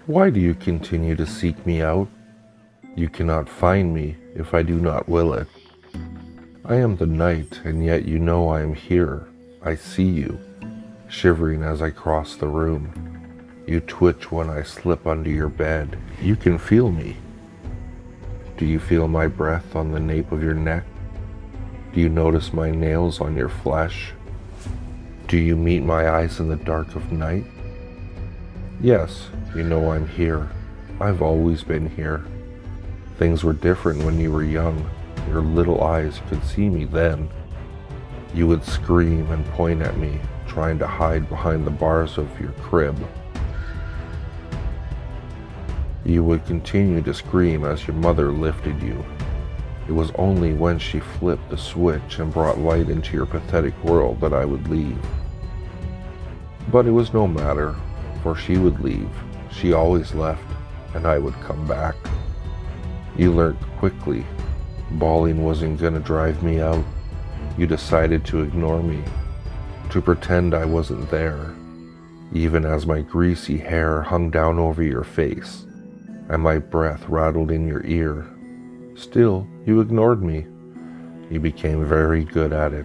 Why do you continue to seek me out? You cannot find me if I do not will it. I am the night, and yet you know I am here. I see you, shivering as I cross the room. You twitch when I slip under your bed. You can feel me. Do you feel my breath on the nape of your neck? Do you notice my nails on your flesh? Do you meet my eyes in the dark of night? Yes, you know I'm here. I've always been here. Things were different when you were young. Your little eyes could see me then. You would scream and point at me, trying to hide behind the bars of your crib. You would continue to scream as your mother lifted you. It was only when she flipped the switch and brought light into your pathetic world that I would leave. But it was no matter, for she would leave. She always left, and I would come back. You learned quickly. Bawling wasn't gonna drive me out. You decided to ignore me, to pretend I wasn't there, even as my greasy hair hung down over your face and my breath rattled in your ear. Still, you ignored me. You became very good at it.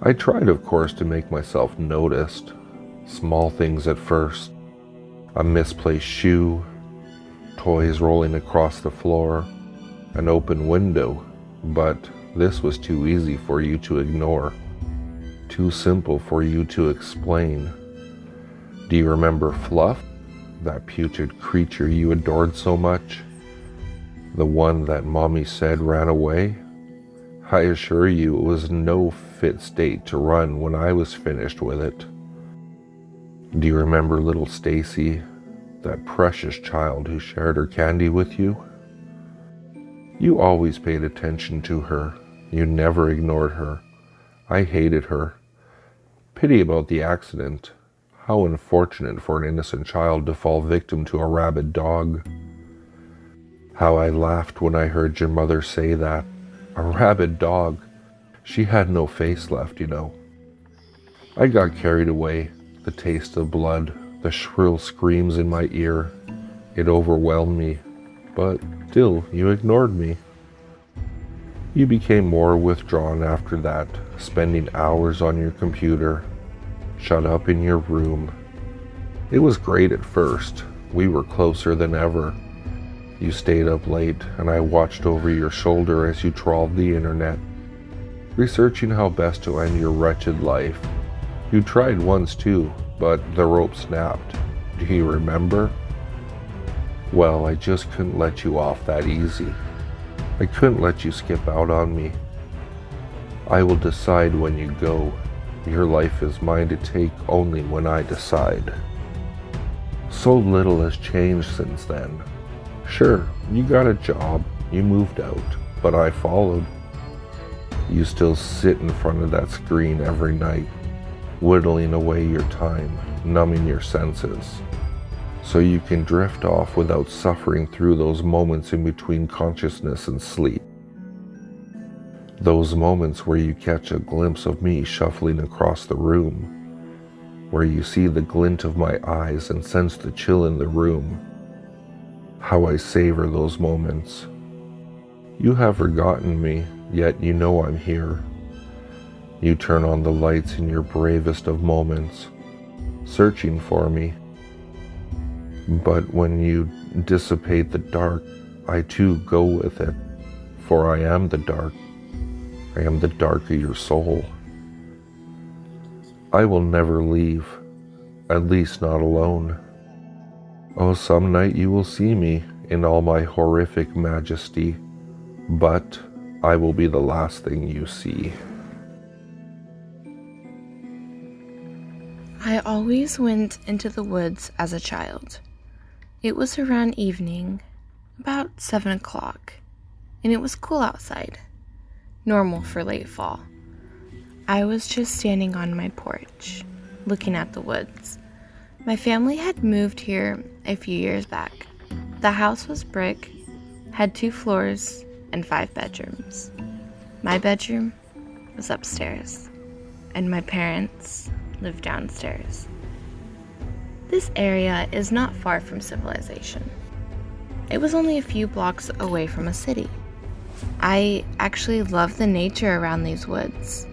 I tried, of course, to make myself noticed. Small things at first. A misplaced shoe, toys rolling across the floor, an open window, but this was too easy for you to ignore. Too simple for you to explain. Do you remember Fluff? That putrid creature you adored so much? The one that Mommy said ran away? I assure you it was no fit state to run when I was finished with it. Do you remember little Stacy, that precious child who shared her candy with you? You always paid attention to her. You never ignored her. I hated her. Pity about the accident. How unfortunate for an innocent child to fall victim to a rabid dog. How I laughed when I heard your mother say that. A rabid dog. She had no face left, you know. I got carried away. The taste of blood, the shrill screams in my ear. It overwhelmed me, but still you ignored me. You became more withdrawn after that, spending hours on your computer, shut up in your room. It was great at first. We were closer than ever. You stayed up late, and I watched over your shoulder as you trawled the internet, researching how best to end your wretched life. You tried once too, but the rope snapped. Do you remember? Well, I just couldn't let you off that easy. I couldn't let you skip out on me. I will decide when you go. Your life is mine to take only when I decide. So little has changed since then. Sure, you got a job, you moved out, but I followed. You still sit in front of that screen every night, whittling away your time, numbing your senses, so you can drift off without suffering through those moments in between consciousness and sleep. Those moments where you catch a glimpse of me shuffling across the room, where you see the glint of my eyes and sense the chill in the room. How I savor those moments. You have forgotten me, yet you know I'm here. You turn on the lights in your bravest of moments, searching for me. But when you dissipate the dark, I too go with it, for I am the dark. I am the dark of your soul. I will never leave, at least not alone. Oh, some night you will see me in all my horrific majesty, but I will be the last thing you see. I always went into the woods as a child. It was around evening, about 7 o'clock, and it was cool outside, normal for late fall. I was just standing on my porch, looking at the woods. My family had moved here a few years back. The house was brick, had 2 floors, and 5 bedrooms. My bedroom was upstairs, and my parents lived downstairs. This area is not far from civilization. It was only a few blocks away from a city. I actually love the nature around these woods.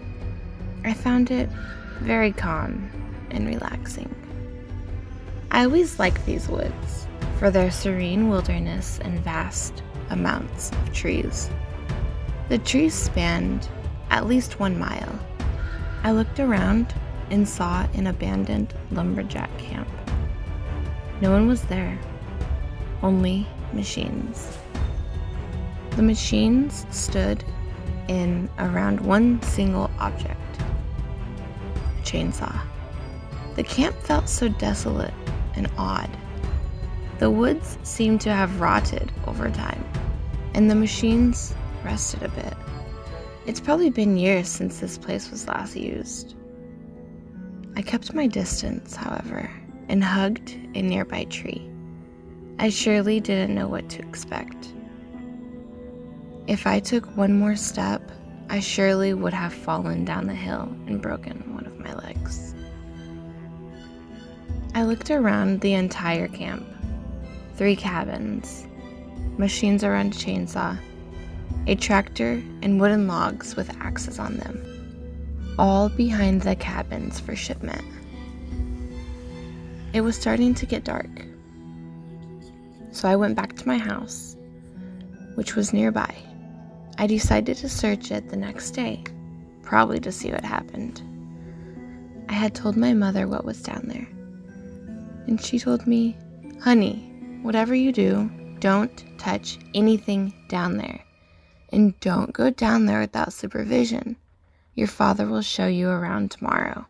I found it very calm and relaxing. I always liked these woods for their serene wilderness and vast amounts of trees. The trees spanned at least 1 mile. I looked around and saw an abandoned lumberjack camp. No one was there, only machines. The machines stood in around one single object, a chainsaw. The camp felt so desolate and odd. The woods seemed to have rotted over time, and the machines rested a bit. It's probably been years since this place was last used. I kept my distance, however, and hugged a nearby tree. I surely didn't know what to expect. If I took one more step, I surely would have fallen down the hill and broken one of my legs. I looked around the entire camp. 3 cabins, machines around a chainsaw, a tractor, and wooden logs with axes on them, all behind the cabins for shipment. It was starting to get dark, so I went back to my house, which was nearby. I decided to search it the next day, probably to see what happened. I had told my mother what was down there, and she told me, "Honey, whatever you do, don't touch anything down there, and don't go down there without supervision. Your father will show you around tomorrow."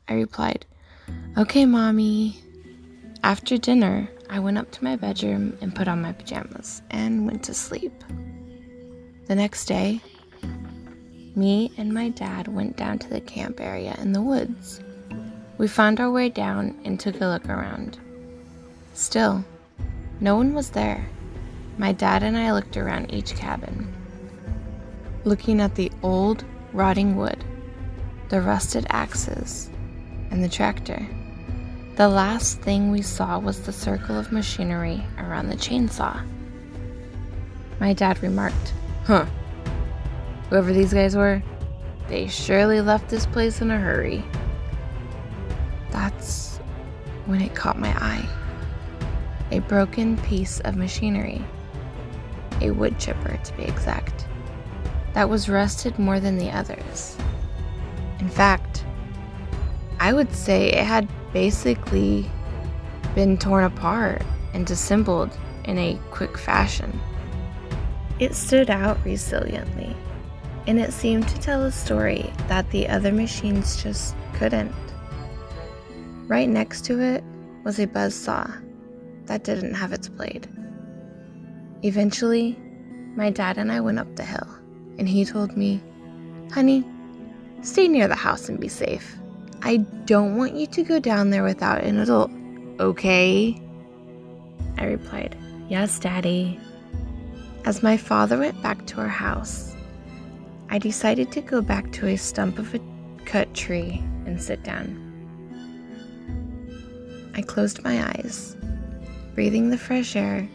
I replied, "Okay, Mommy." After dinner, I went up to my bedroom and put on my pajamas and went to sleep. The next day, me and my dad went down to the camp area in the woods. We found our way down and took a look around. Still, no one was there. My dad and I looked around each cabin, looking at the old, rotting wood, the rusted axes, and the tractor. The last thing we saw was the circle of machinery around the chainsaw. My dad remarked, "Whoever these guys were, they surely left this place in a hurry." That's when it caught my eye. A broken piece of machinery, a wood chipper to be exact, that was rusted more than the others. In fact, I would say it had basically been torn apart and disassembled in a quick fashion. It stood out resiliently, and it seemed to tell a story that the other machines just couldn't. Right next to it was a buzzsaw that didn't have its blade. Eventually, my dad and I went up the hill, and he told me, "Honey, stay near the house and be safe. I don't want you to go down there without an adult, okay?" I replied, "Yes, Daddy." As my father went back to our house, I decided to go back to a stump of a cut tree and sit down. I closed my eyes, breathing the fresh air,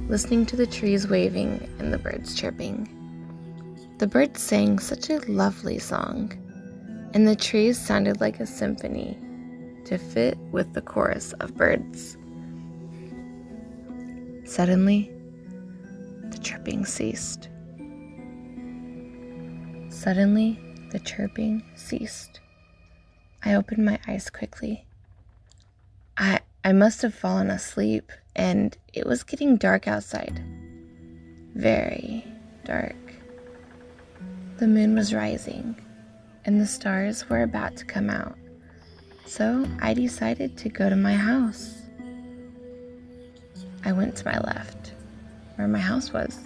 listening to the trees waving and the birds chirping. The birds sang such a lovely song, and the trees sounded like a symphony to fit with the chorus of birds. Suddenly, the chirping ceased. Suddenly, the chirping ceased. I opened my eyes quickly. I must have fallen asleep, and it was getting dark outside. Very dark. The moon was rising, and the stars were about to come out. So I decided to go to my house. I went to my left, where my house was.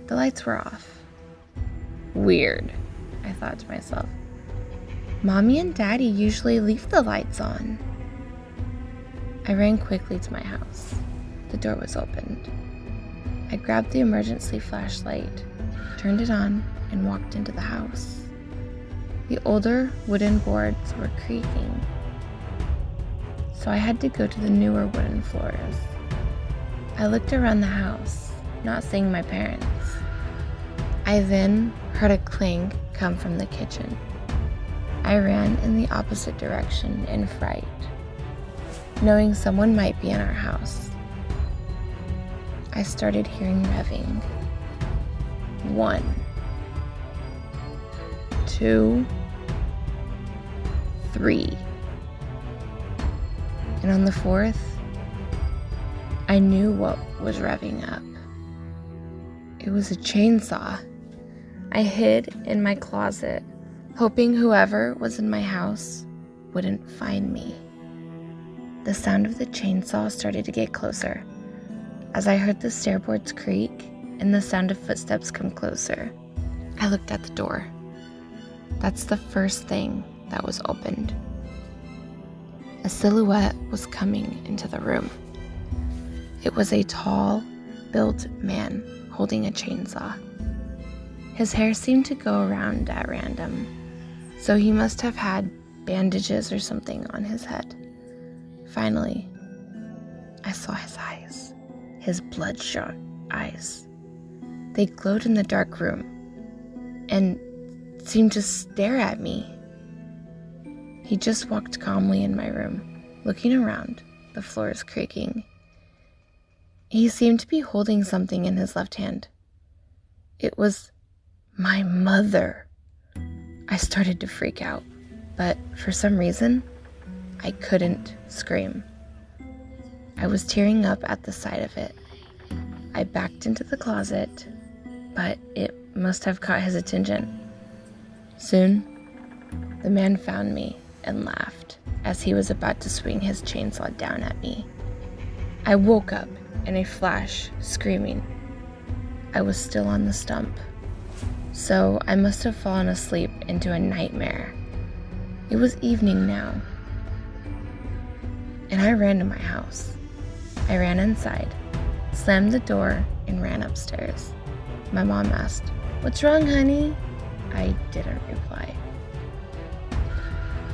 The lights were off. Weird, I thought to myself. Mommy and Daddy usually leave the lights on. I ran quickly to my house. The door was opened. I grabbed the emergency flashlight, turned it on, and walked into the house. The older wooden boards were creaking. so I had to go to the newer wooden floors. I looked around the house, not seeing my parents. I then heard a clang come from the kitchen. I ran in the opposite direction in fright, knowing someone might be in our house. I started hearing revving. 1, 2, 3. And on the 4th, I knew what was revving up. It was a chainsaw. I hid in my closet, hoping whoever was in my house wouldn't find me. The sound of the chainsaw started to get closer as I heard the stairboards creak and the sound of footsteps come closer. I looked at the door. That's the first thing that was opened. A silhouette was coming into the room. It was a tall, built man holding a chainsaw. His hair seemed to go around at random, so he must have had bandages or something on his head. Finally, I saw his eyes, his bloodshot eyes. They glowed in the dark room and seemed to stare at me. He just walked calmly in my room, looking around, the floors creaking. He seemed to be holding something in his left hand. It was my mother. I started to freak out, but for some reason, I couldn't scream. I was tearing up at the sight of it. I backed into the closet, but it must have caught his attention. Soon, the man found me and laughed as he was about to swing his chainsaw down at me. I woke up in a flash, screaming. I was still on the stump, so I must have fallen asleep into a nightmare. It was evening now, and I ran to my house. I ran inside, slammed the door, and ran upstairs. My mom asked, "What's wrong, honey?" I didn't reply.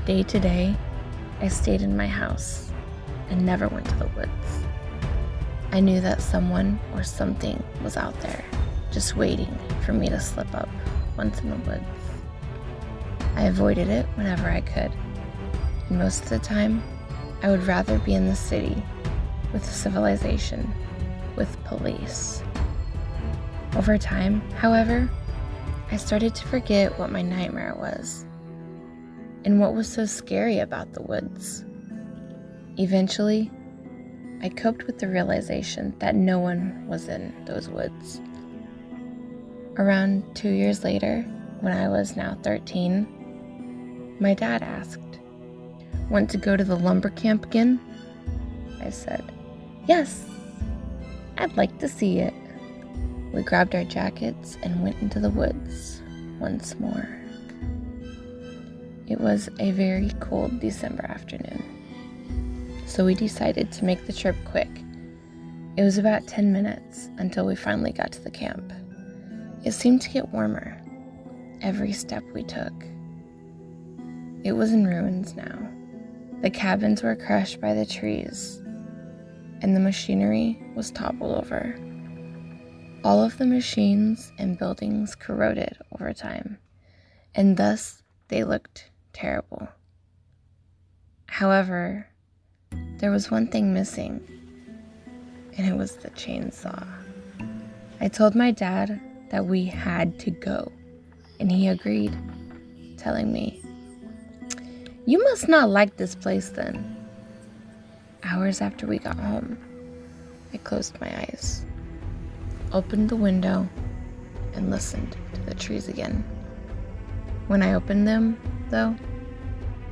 Day to day, I stayed in my house and never went to the woods. I knew that someone or something was out there, just waiting for me to slip up once in the woods. I avoided it whenever I could, and most of the time, I would rather be in the city with civilization, with police. Over time, however, I started to forget what my nightmare was and what was so scary about the woods. Eventually, I coped with the realization that no one was in those woods. Around 2 years later, when I was now 13, my dad asked, "Want to go to the lumber camp again?" I said, "Yes, I'd like to see it." We grabbed our jackets and went into the woods once more. It was a very cold December afternoon, so we decided to make the trip quick. It was about 10 minutes until we finally got to the camp. It seemed to get warmer every step we took. It was in ruins now. The cabins were crushed by the trees, and the machinery was toppled over. All of the machines and buildings corroded over time, and thus they looked terrible. However, there was one thing missing, and it was the chainsaw. I told my dad that we had to go, and he agreed, telling me, "You must not like this place then." Hours after we got home, I closed my eyes, opened the window, and listened to the trees again. When I opened them, though,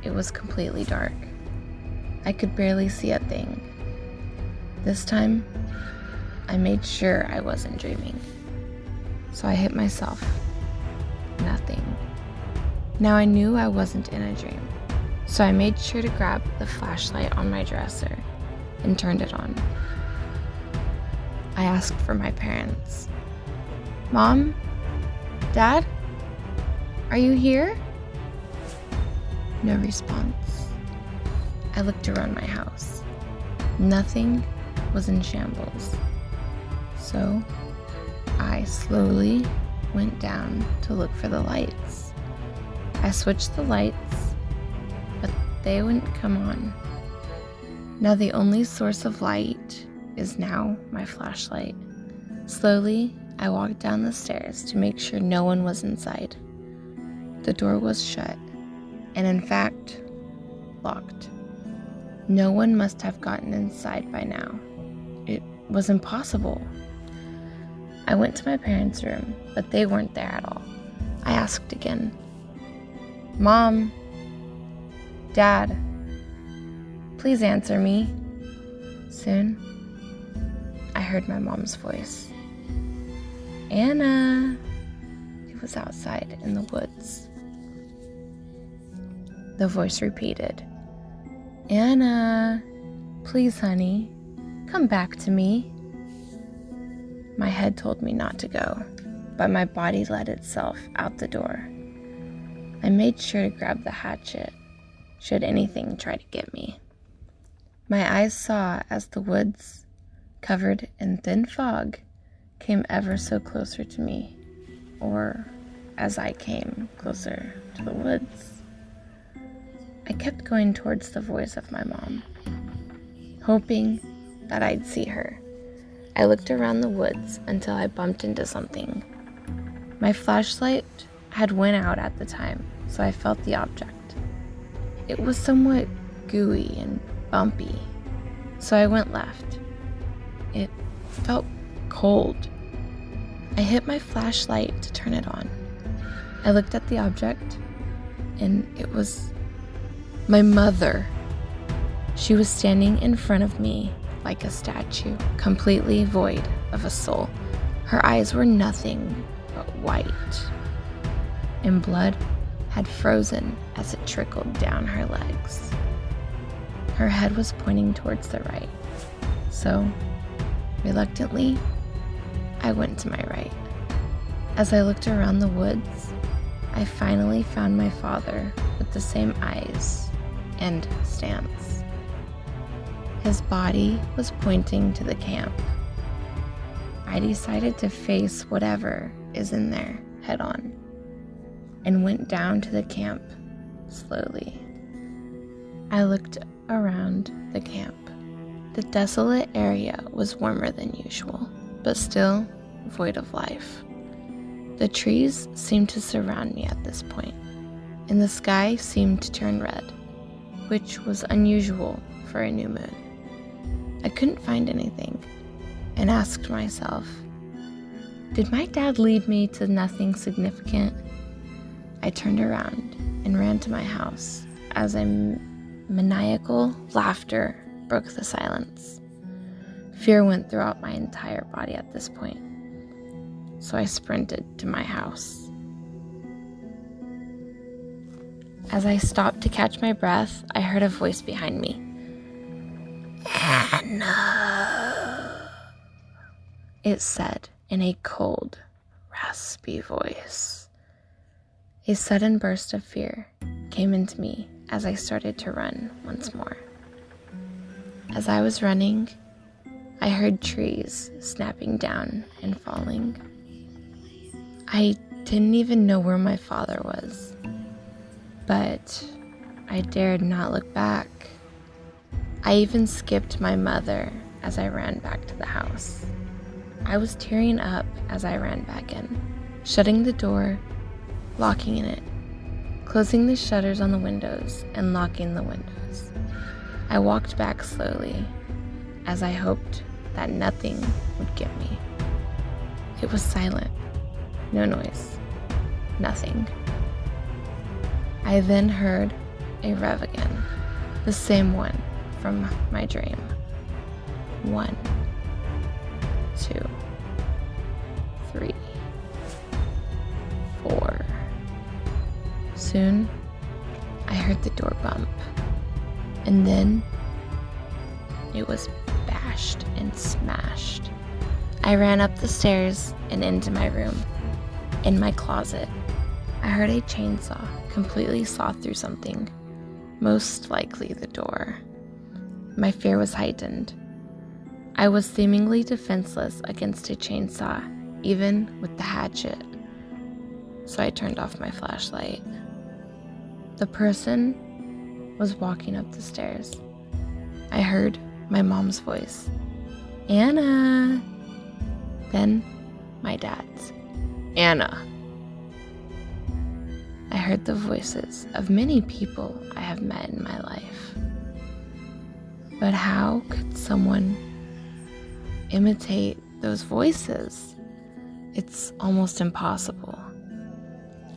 it was completely dark. I could barely see a thing. This time, I made sure I wasn't dreaming. So I hit myself. Nothing. Now I knew I wasn't in a dream, so I made sure to grab the flashlight on my dresser and turned it on. I asked for my parents. "Mom? Dad? Are you here?" No response. I looked around my house. Nothing was in shambles. So I slowly went down to look for the lights. I switched the lights, but they wouldn't come on. Now the only source of light is now my flashlight. Slowly, I walked down the stairs to make sure no one was inside. The door was shut, and in fact, locked. No one must have gotten inside by now. It was impossible. I went to my parents' room, but they weren't there at all. I asked again, "Mom, Dad, please answer me." Soon, I heard my mom's voice. "Anna." It was outside in the woods. The voice repeated, "Anna, please, honey, come back to me." My head told me not to go, but my body let itself out the door. I made sure to grab the hatchet, should anything try to get me. My eyes saw as the woods, covered in thin fog, came ever so closer to me, or as I came closer to the woods. I kept going towards the voice of my mom, hoping that I'd see her. I looked around the woods until I bumped into something. My flashlight had went out at the time, so I felt the object. It was somewhat gooey and bumpy, so I went left. It felt cold. I hit my flashlight to turn it on. I looked at the object, and it was my mother. She was standing in front of me like a statue, completely void of a soul. Her eyes were nothing but white, and blood had frozen as it trickled down her legs. Her head was pointing towards the right, so reluctantly, I went to my right. As I looked around the woods, I finally found my father with the same eyes and stance. His body was pointing to the camp. I decided to face whatever is in there head on and went down to the camp slowly. I looked around the camp. The desolate area was warmer than usual, but still void of life. The trees seemed to surround me at this point, and the sky seemed to turn red, which was unusual for a new moon. I couldn't find anything, and asked myself, did my dad lead me to nothing significant? I turned around and ran to my house as a maniacal laughter broke the silence. Fear went throughout my entire body at this point, so I sprinted to my house. As I stopped to catch my breath, I heard a voice behind me. "Anna," it said in a cold, raspy voice. A sudden burst of fear came into me as I started to run once more. As I was running, I heard trees snapping down and falling. I didn't even know where my father was, but I dared not look back. I even skipped my mother as I ran back to the house. I was tearing up as I ran back in, shutting the door, locking it, closing the shutters on the windows, and locking the windows. I walked back slowly as I hoped that nothing would get me. It was silent, no noise, nothing. I then heard a rev again, the same one from my dream. 1, 2, 3, 4. Soon, I heard the door bump, and then it was bashed and smashed. I ran up the stairs and into my room. In my closet, I heard a chainsaw completely saw through something. most likely the door. My fear was heightened. I was seemingly defenseless against a chainsaw, even with the hatchet. So I turned off my flashlight. The person was walking up the stairs. I heard my mom's voice, "Anna." Then my dad's, "Anna." I heard the voices of many people I have met in my life. But how could someone imitate those voices? It's almost impossible.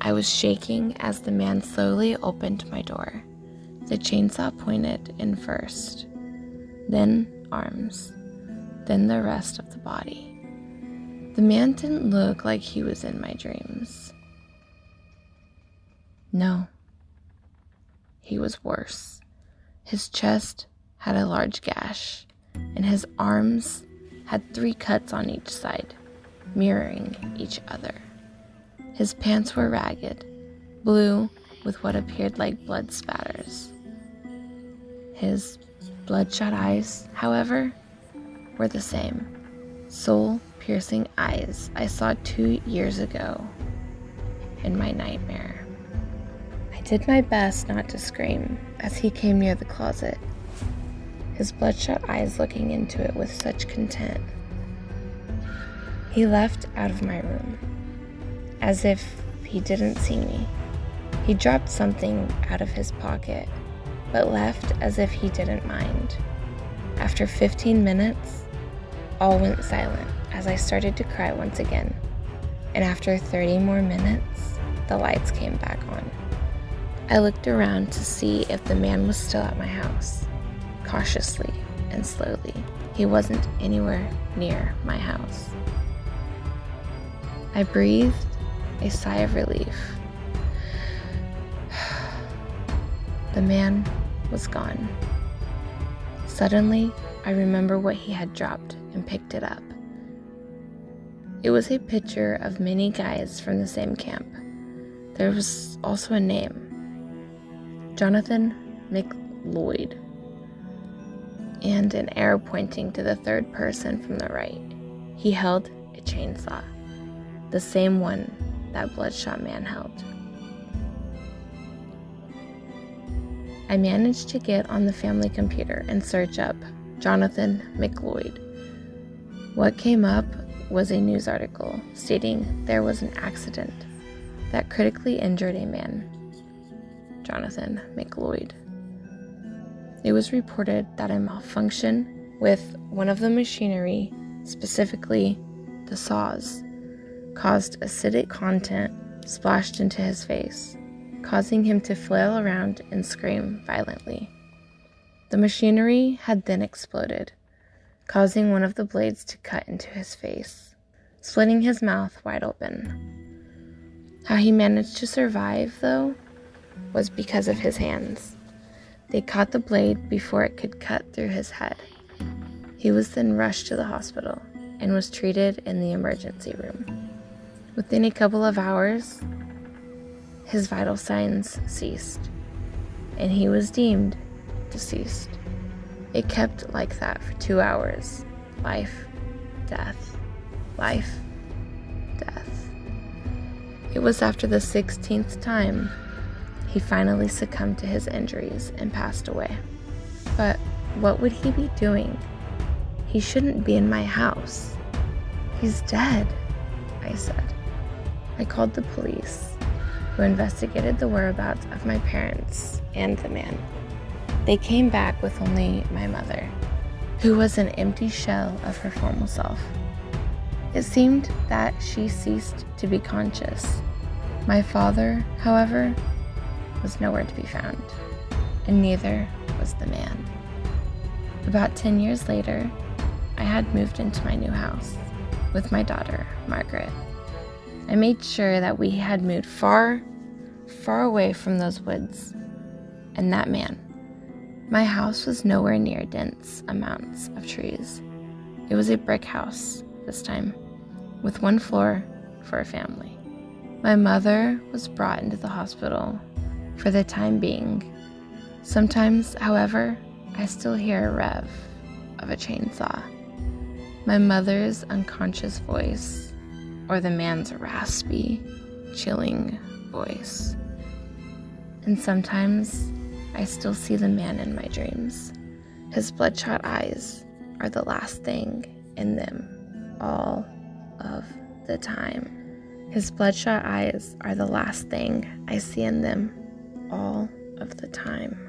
I was shaking as the man slowly opened my door. The chainsaw pointed in first, then arms, then the rest of the body. The man didn't look like he was in my dreams. No, he was worse. His chest had a large gash, and his arms had 3 cuts on each side, mirroring each other. His pants were ragged, blue with what appeared like blood spatters. His bloodshot eyes, however, were the same, soul-piercing eyes I saw 2 years ago in my nightmare. I did my best not to scream as he came near the closet, his bloodshot eyes looking into it with such content. He left out of my room, as if he didn't see me. He dropped something out of his pocket, but left as if he didn't mind. After 15 minutes, all went silent as I started to cry once again, and after 30 more minutes, the lights came back on. I looked around to see if the man was still at my house. Cautiously and slowly, he wasn't anywhere near my house. I breathed a sigh of relief. The man was gone. Suddenly, I remember what he had dropped and picked it up. It was a picture of many guys from the same camp. There was also a name, Jonathan McLeod, and an arrow pointing to the third person from the right. He held a chainsaw, the same one that bloodshot man held. I managed to get on the family computer and search up Jonathan McLeod. What came up was a news article stating there was an accident that critically injured a man, Jonathan McLeod. It was reported that a malfunction with one of the machinery, specifically the saws, caused acidic content splashed into his face, causing him to flail around and scream violently. The machinery had then exploded, causing one of the blades to cut into his face, splitting his mouth wide open. How he managed to survive, though, was because of his hands. They caught the blade before it could cut through his head. He was then rushed to the hospital and was treated in the emergency room. Within a couple of hours, his vital signs ceased, and he was deemed deceased. It kept like that for 2 hours. Life, death, life, death. It was after the 16th time he finally succumbed to his injuries and passed away. But what would he be doing? He shouldn't be in my house. He's dead, I said. I called the police, who investigated the whereabouts of my parents and the man. They came back with only my mother, who was an empty shell of her former self. It seemed that she ceased to be conscious. My father, however, was nowhere to be found, and neither was the man. About 10 years later, I had moved into my new house with my daughter, Margaret. I made sure that we had moved far, far away from those woods and that man. My house was nowhere near dense amounts of trees. It was a brick house this time, with 1 floor for a family. My mother was brought into the hospital for the time being, Sometimes, however, I still hear a rev of a chainsaw, my mother's unconscious voice, or the man's raspy, chilling voice. And sometimes I still see the man in my dreams. His bloodshot eyes are the last thing in them all of the time. His bloodshot eyes are the last thing I see in them all of the time.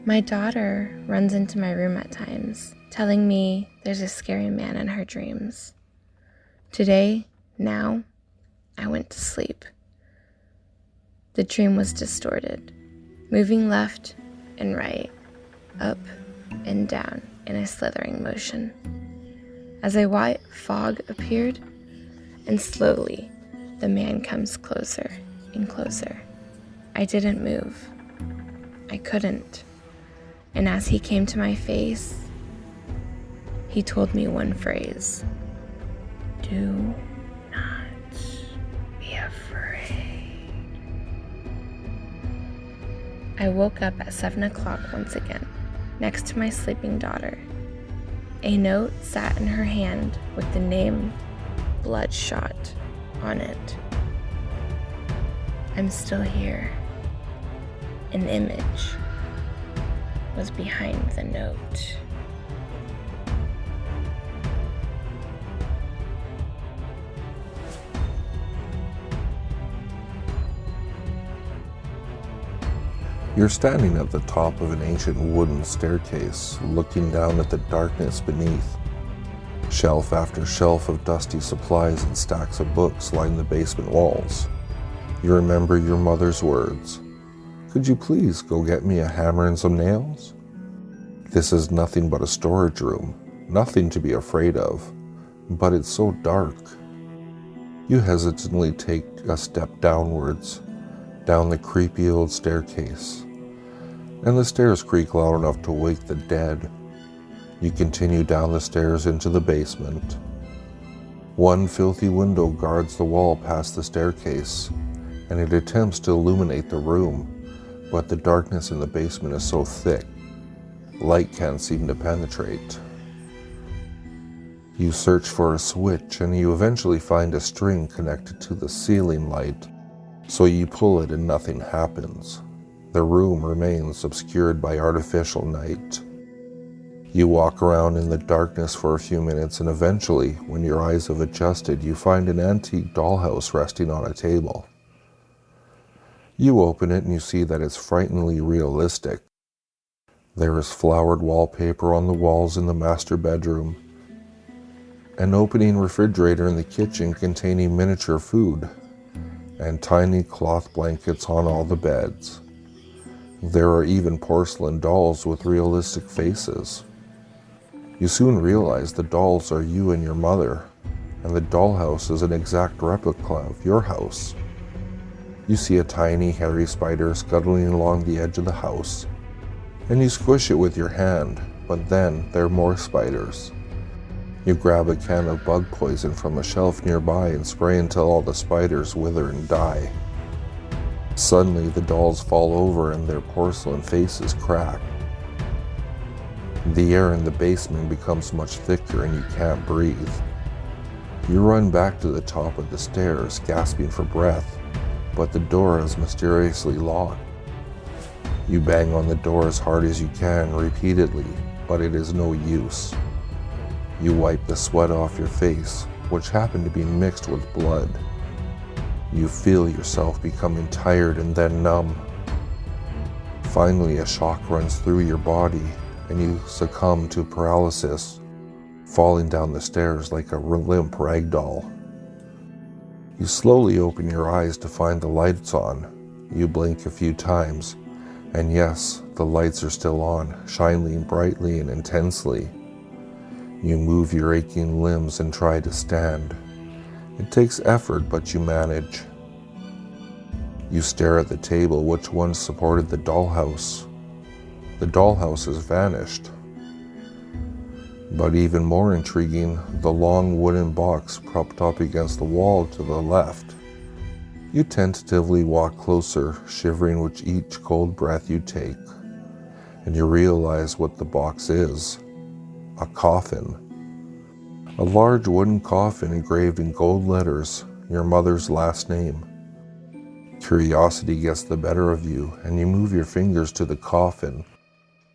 My daughter runs into my room at times, telling me there's a scary man in her dreams. Today, now, I went to sleep. The dream was distorted, moving left and right, up and down in a slithering motion. As a white fog appeared, and slowly the man comes closer and closer. I didn't move. I couldn't. And as he came to my face, he told me one phrase: "Do not be afraid." I woke up at 7 o'clock once again, next to my sleeping daughter. A note sat in her hand with the name Bloodshot on it. I'm still here. An image was behind the note. You're standing at the top of an ancient wooden staircase, looking down at the darkness beneath. Shelf after shelf of dusty supplies and stacks of books line the basement walls. You remember your mother's words: "Could you please go get me a hammer and some nails?" This is nothing but a storage room, nothing to be afraid of, but it's so dark. You hesitantly take a step downwards, down the creepy old staircase, and the stairs creak loud enough to wake the dead. You continue down the stairs into the basement. One filthy window guards the wall past the staircase, and it attempts to illuminate the room, but the darkness in the basement is so thick, light can't seem to penetrate. You search for a switch, and you eventually find a string connected to the ceiling light, so you pull it and nothing happens. The room remains obscured by artificial night. You walk around in the darkness for a few minutes, and eventually, when your eyes have adjusted, you find an antique dollhouse resting on a table. You open it and you see that it's frighteningly realistic. There is flowered wallpaper on the walls in the master bedroom, an opening refrigerator in the kitchen containing miniature food, and tiny cloth blankets on all the beds. There are even porcelain dolls with realistic faces. You soon realize the dolls are you and your mother, and the dollhouse is an exact replica of your house. You see a tiny hairy spider scuttling along the edge of the house, and you squish it with your hand, but then there are more spiders. You grab a can of bug poison from a shelf nearby and spray until all the spiders wither and die. Suddenly the dolls fall over and their porcelain faces crack. The air in the basement becomes much thicker and you can't breathe. You run back to the top of the stairs, gasping for breath, but the door is mysteriously locked. You bang on the door as hard as you can, repeatedly, but it is no use. You wipe the sweat off your face, which happened to be mixed with blood. You feel yourself becoming tired and then numb. Finally, a shock runs through your body, and you succumb to paralysis, falling down the stairs like a limp rag doll. You slowly open your eyes to find the lights on. You blink a few times, and yes, the lights are still on, shining brightly and intensely. You move your aching limbs and try to stand. It takes effort, but you manage. You stare at the table which once supported the dollhouse. The dollhouse has vanished. But even more intriguing, the long wooden box propped up against the wall to the left. You tentatively walk closer, shivering with each cold breath you take, and you realize what the box is: a coffin. A large wooden coffin engraved in gold letters, your mother's last name. Curiosity gets the better of you, and you move your fingers to the coffin,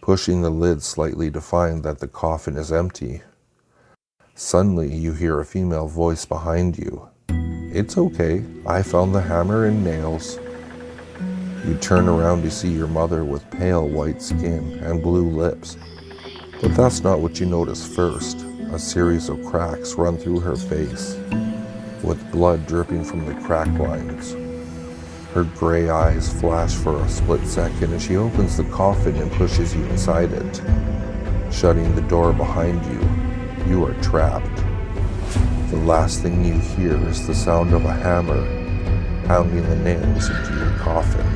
pushing the lid slightly to find that the coffin is empty. Suddenly, you hear a female voice behind you. "It's okay, I found the hammer and nails." You turn around to see your mother with pale white skin and blue lips. But that's not what you notice first. A series of cracks run through her face, with blood dripping from the crack lines. Her gray eyes flash for a split second as she opens the coffin and pushes you inside it. Shutting the door behind you, you are trapped. The last thing you hear is the sound of a hammer pounding the nails into your coffin.